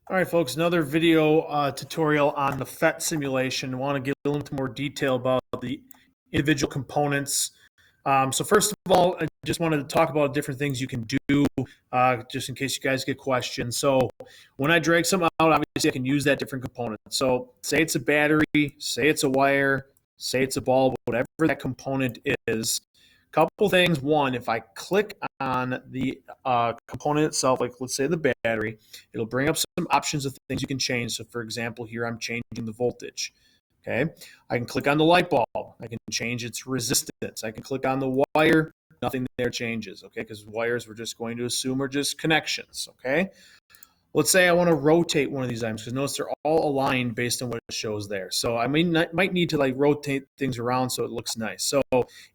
All right, folks, another video tutorial on the PHET simulation. I want to get a little into more detail about the individual components. So first of all, I just wanted to talk about different things you can do, just in case you guys get questions. So when I drag something out, obviously I can use that different component. So say it's a battery, say it's a wire, say it's a bulb, whatever that component is. Couple things. One, if I click on the component itself, like let's say the battery, it'll bring up some options of things you can change. So for example, here I'm changing the voltage. Okay, I can click on the light bulb. I can change its resistance. I can click on the wire. Nothing there changes. Okay, because wires we're just going to assume are just connections. Okay. Let's say I want to rotate one of these items because notice they're all aligned based on what it shows there. So I might need to like rotate things around so it looks nice. So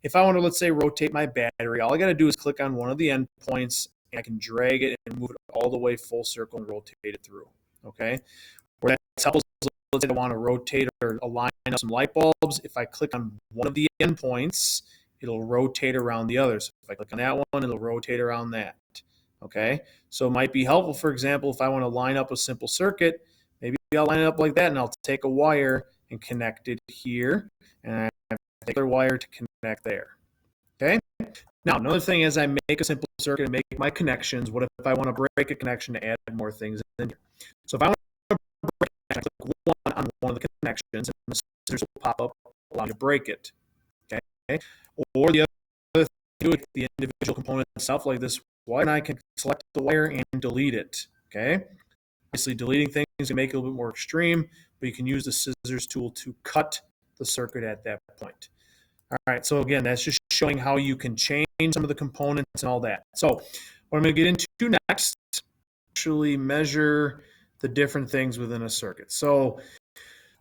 if I want to, let's say, rotate my battery, all I got to do is click on one of the endpoints and I can drag it and move it all the way full circle and rotate it through. Okay. Where that's helpful, let's say I want to rotate or align up some light bulbs. If I click on one of the endpoints, it'll rotate around the others. So if I click on that one, it'll rotate around that. Okay, so it might be helpful, for example, if I want to line up a simple circuit, maybe I'll line it up like that and I'll take a wire and connect it here, and I take another wire to connect there. Okay, now another thing is I make a simple circuit and make my connections. What if I want to break a connection to add more things in here? So if I want to break a connection, I click on one of the connections and the scissors will pop up, allow me to break it. Okay, or the other thing with the individual component itself, like this wire, and I can select the wire and delete it. Okay, obviously deleting things can make it a little bit more extreme, but you can use the scissors tool to cut the circuit at that point. All right, so again, that's just showing how you can change some of the components and all that. So what I'm going to get into next, actually measure the different things within a circuit. So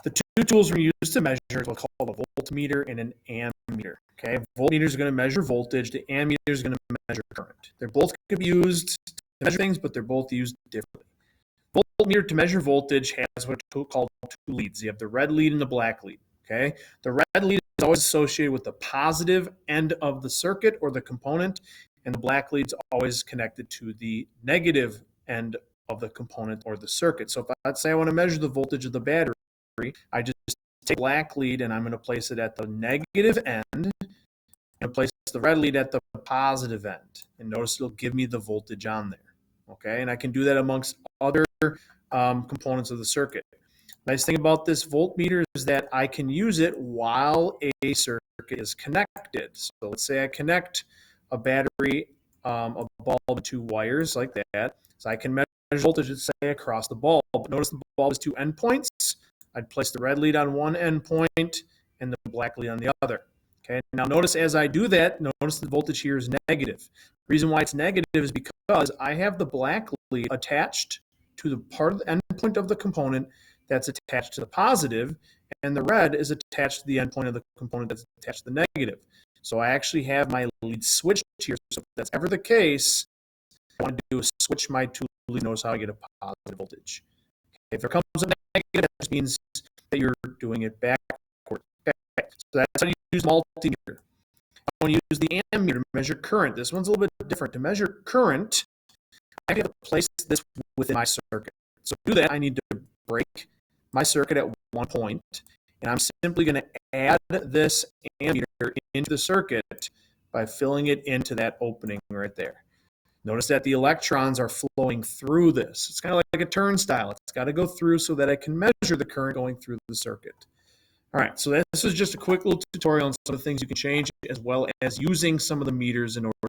the two tools we use to measure is what's called a voltmeter and an ammeter. Okay, voltmeter is going to measure voltage. The ammeter is going to measure current. They're both going to be used to measure things, but they're both used differently. Voltmeter to measure voltage has what's called two leads. You have the red lead and the black lead. Okay, the red lead is always associated with the positive end of the circuit or the component, and the black lead is always connected to the negative end of the component or the circuit. So if let's say I want to measure the voltage of the battery, I just take the black lead and I'm going to place it at the negative end and place the red lead at the positive end. And notice it'll give me the voltage on there. Okay, and I can do that amongst other components of the circuit. Nice thing about this voltmeter is that I can use it while a circuit is connected. So let's say I connect a battery, a bulb, and two wires like that. So I can measure voltage, let's say, across the bulb. Notice the bulb has two endpoints. I'd place the red lead on one endpoint and the black lead on the other. Okay. Now notice as I do that, notice the voltage here is negative. The reason why it's negative is because I have the black lead attached to the part of the endpoint of the component that's attached to the positive, and the red is attached to the endpoint of the component that's attached to the negative. So I actually have my lead switched here. So if that's ever the case, I want to do is switch my two leads. Notice how I get a positive voltage. Okay, if it comes up negative, that just means that you're doing it backward. Okay. So that's how you use multimeter. I want to use the ammeter to measure current. This one's a little bit different. To measure current, I have to place this within my circuit. So to do that, I need to break my circuit at one point, and I'm simply going to add this ammeter into the circuit by filling it into that opening right there. Notice that the electrons are flowing through this. It's kind of like a turnstile. It's got to go through so that I can measure the current going through the circuit. All right, so this is just a quick little tutorial on some of the things you can change, as well as using some of the meters in order